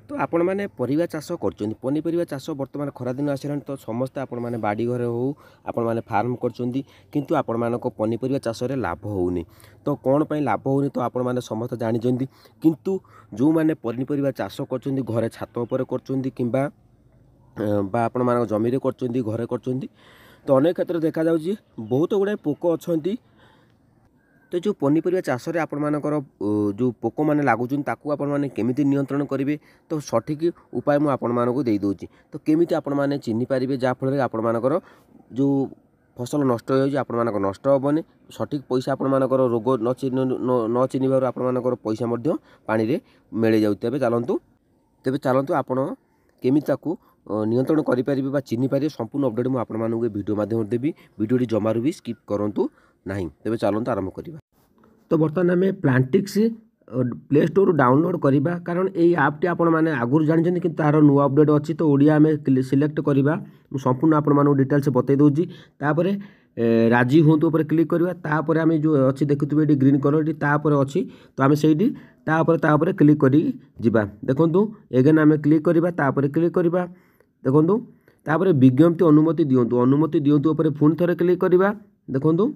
तो आपण मैंने परिवा चाष कर पनीपरिया चाष बर्तमान खरा दिन आसला तो समस्ते आपण मैंने बाड़ी घर हो आपण मैंने फार्म किंतु आपण मानक पनीपरिया चाष लाभ होनी तो कौन पर लाभ होनी तो आपण मैंने समस्त जानते किंतु जो मैंने पनीपरिया चाष कर घरे छात उपर कर आपण मान जमी घरे कर तो अनेक क्षेत्र देखा जाउछि बहुत गुड़ाए पोक अच्छा तो जो पनीपरिया चाष आपण मानकर जो पोक मैंने लगुन ताकू आपण मैंने केमिति नियंत्रण करेंगे तो सठिक उपाय मुझे आपण मानक दे दूँ तो केमिति आपण मैंने चिन्ह पारे जहाँफल आपण मानकर जो फसल नष्ट हो नष्ट हेनी सठिक पैसा आपण मानकर रोग न चिन्हबार आपण मानकर पैसा पानी मिल जाऊ तेबे चलतु आपण केमिति ताकू नियंत्रण करें चिन्ह पारे संपूर्ण अपडेट मुझे आपण वीडियो माध्यम देवी वीडियो जमारू भी स्किप करूँ ना तेज चलते आरंभ करवा। तो बर्तमान आम प्लांटिक्स प्ले स्टोर डाउनलोड करवा कारण ये आपटी आपण मैंने आगुरी जानते कि तार नुआ अपडेट अच्छी तो ओडिया आम सिलेक्ट करवा संपूर्ण आपण डिटेल्स बतई दूसरी तापर राजी हूँ उपर क्लिक करवा तापर आम जो अच्छी देखुए ये ग्रीन कलर तापर अच्छी तो आम से क्लिक कर देखूँ एगेन आम क्लिक करवा क्लिक करवा देखूँ तापर विज्ञप्ति अनुमति दिंतु पुणी थे क्लिक करवा देखूँ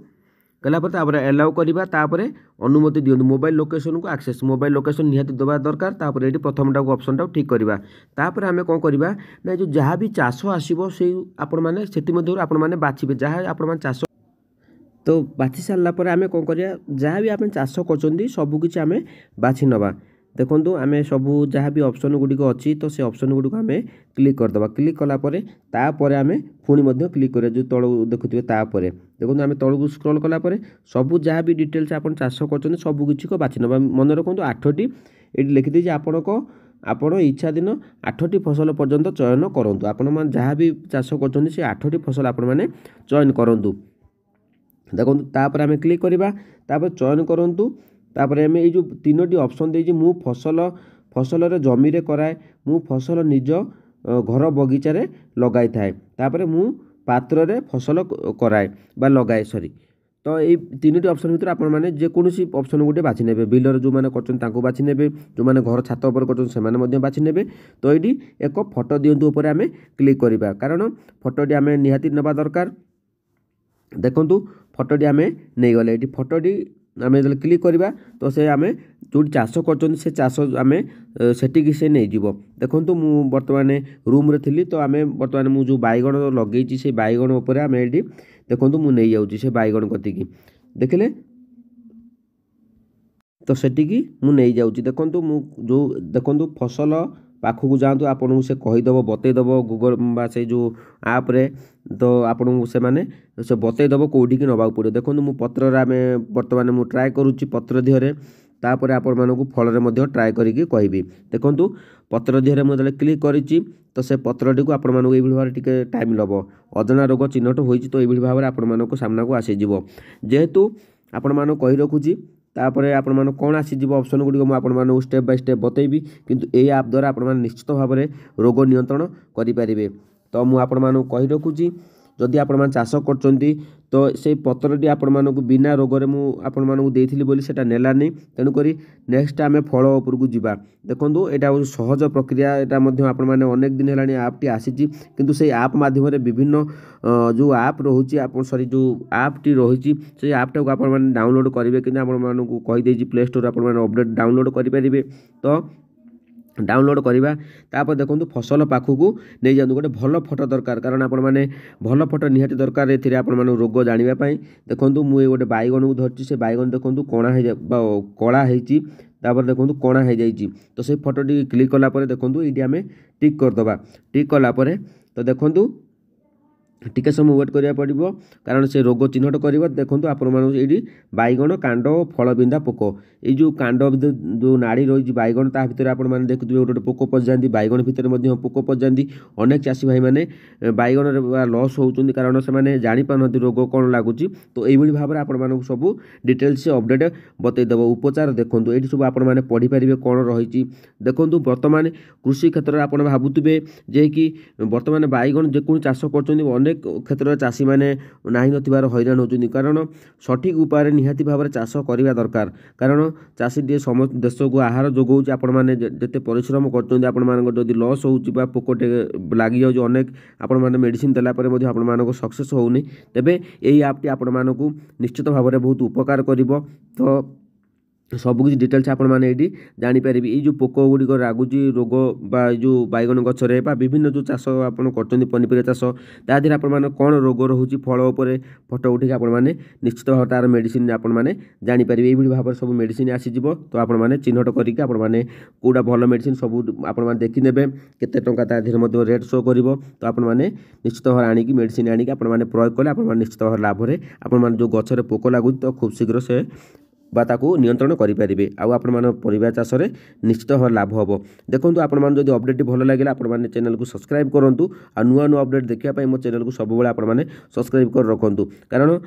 कलापर एलाउ करवा अनुमति दिंतु मोबाइल लोकेशन को एक्सेस मोबाइल लोकेशन निहाती देवा दरकार तापर ये प्रथम टाक ऑप्शन टाक ठीक करवा तापर आम कौन करवा ना जो जहाँ भी चाष आसो से आपण मैंने आपण मैंने बाछिबे जहाँ आपण मैंने चाष तो बाछि सारापर आम कौन करवा जहाँ भी आप चाष कर सबकि आम बाछि नवा देखो आम सबू जहाँ भी ऑप्शन गुड़िक अच्छी तो से ऑप्शन गुड़िक आम क्लिक करदे क्लिक कलापर तापर आम पुणी क्लिक कर जो तल देखुए तापर देखो आम तल को स्क्रॉल कलापर सबू जहाँ भी डिटेल्स आप चाष कर सबकि को बाछि नवा मन रखु 8टी ये लिखिदी आपण आपण इच्छा दिन 8टी फसल पर्यंत चयन करूँ आपण जहाँ भी चाष कर 8टी फसल आपण मैंने चयन करूँ देखो तापर आम क्लिक करवा तापर चयन करूँ तापर आम ये जो 3टी ऑप्शन देजी मु फसल जमी रे कराए मु फसल निज घर बगीचार लगाई थाए तापर मु पात्र रे फसल कराए बा लगाए सॉरी तो ये 3टी ऑप्शन भीतर आपण माने जेकोसी ऑप्शन गोटे बाछि नेबे बिल्डर जो माने करछन तांको बाछि नेबे जो माने घर छात ऊपर करछन से माने मध्य बाछि नेबे तो ये एक फोटो दियंतु ऊपर आमे क्लिक करबा कारण फोटोटी आमे निहाती नेबा दरकार देखंतु फोटोटी आमे नै गले एटी फोटोटी आम जो क्लिक करवा तो से आम जो चाष कर चाष आम सेटिक से नहीं जीव देखूँ मु बर्तमान रूम रे थी तो आम बर्तमान मु जो बैगण लगे से बैगण उपर आम ये देखूँ मु नहीं जाऊँगी से बैगण कतिकी देखिले तो सेटिकी मु नहीं जाऊँगी देखूँ मु जो देखूँ फसल पाखक जातु आपन से कहीदेव बतईदेव गूगल बा से जो आप रे तो आपन से माने से बतईदेव कौटी की नवा पड़ो देखो मु पत्र आम बर्तमान मु ट्राए करुच्ची पत्र दिहरे तापर आपण मानक फल में ट्राए करी कहबी देखो पत्र दिहरे मुझे क्लिक करी तो से पत्रटी को आपण मानक ये भाव टिके टाइम लब अजना रोग चिन्हट होती तो ये भाव आपण मानक सामना को आसीज जेहेतु आपण मानक कही रखुची तापर आपण मान कौन आसीज ऑप्शन गुड़िक मुझे स्टेप बाय स्टेप बतईबी किंतु ए आप द्वारा आपण माने निश्चित भाव में रोग नियंत्रण करें तो मुझे आपण मानक कही रखुची जदि आपण माने चाष करचंती तो से पत्रटी आपण मानक बिना रोगरे मु आपण मानक देइथिली बोली सेटा नेलानी तेणु करी नेक्स्ट आमे फल उपर को जीवा देखंतु एटा सहज प्रक्रिया एटा मध्ये आपण माने अनेक दिन हेलानी आपटी आसीची किंतु से आप माध्यम रे विभिन्न जो आप रहुची आपण सॉरी जो आपटी रहिची से आपटा को आपण माने डाउनलोड करिवे किंतु आपण मानक कहि देजी प्ले स्टोर आपण माने अपडेट डाउनलोड करि परिबे तो डाउनलोड करवा तापर देखो फसल पाखक नहीं जातु गोटे भल फोटो दरकार कारण आपण मैंने भल फोटो निहाती दरकार ये आपण मैंने रोग जानापी देखो मुझे गोटे बैगण को धरती से बैगण देखो कणा कला होपर देखो कणा हो जाइए तो से फोटोटी क्लिक कलापर देखो ये आम टिक करदे टिक कलापर तो देखो टिके समय वेट करिया पड़िबो कारण से रोग चिन्हट कर देखो आपण मानक ये बैगण कांड फल बिंदा पोक ये जो कांड जो नाड़ी रही बैगण ता भितर आपण माने देखुथिबे गोटे पोक पस जाती बैगण भितर मध्य पोक पस जाती अनेक चाषी भाई माने बैगण लॉस होउचुंदी कारण से माने जानि पारनती रोग कौन लगुच तो ये भाव में आपण मानक सब डिटेल्स अपडेट बतईदेव उपचार देखो ये सब आपण माने पढ़ी पारे कौन रही देखो बर्तमान कृषि क्षेत्र में आप भावुवे जे कि बर्तमान बैगण जेको चाष कर अनेक क्षेत्र में चाषी मैंने ना नथिबार हैरान होचुनी कारण सठिक उपाय निहाती भाव में चाष करवा दरकार कारण चाषी टे समस्त देश को आहार जोगाऊँ आपण मैंने जिते परिश्रम कर लॉस हो पोकटे लगी जाऊँ अनेक आपण मैंने मेडिसिन देलापर आपण सक्सेस होनी तेबे यही ऐपटी आपण मानक निश्चित भाव में बहुत उपकार करिवो। तो सबकिछ डिटेल्स आपण मैंने ये जानीपर ये जो पोक गुड़िक लागुच रोग बा जो बैगन गचरे विभिन्न जो चाष आप पनीपरिया चाष तादेह आप कौन रोग रोचे फल उपर फटो उठे आप निश्चित भाव तार मेडिसिन आप जानीपर ये भाव में सब मेडिसिन आसीज। तो आप चिन्हट करके आपने कौटा भल मेडिसिन सब आप देखने केते टंका तादेह रेट शो कर। तो आपने निश्चित भाव आणिकी मेडिसिन आणिकी आपने प्रयोग कले आप निश्चित भाव लाभ में आप जो गचरे पोक लगुच तो खूब शीघ्र से ताकू नियंत्रण करेंगे आपण परिवा चाष में निश्चित भाव लाभ हम। देखो आपण जब अपडेट भल लगे आपने चैनल को सब्सक्राइब करूँ आ नुआ नुआ अपडेट देखापी मो चैनल को सब आपने सब्सक्राइब कर रखुँ कारण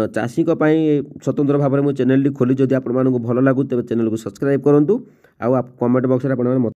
चाषी स्वतंत्र भाव में मो चैनल खोली जदि आपको भल लगू तेज चैनल को सब्सक्राइब करूँ आ कमेंट बॉक्स में आप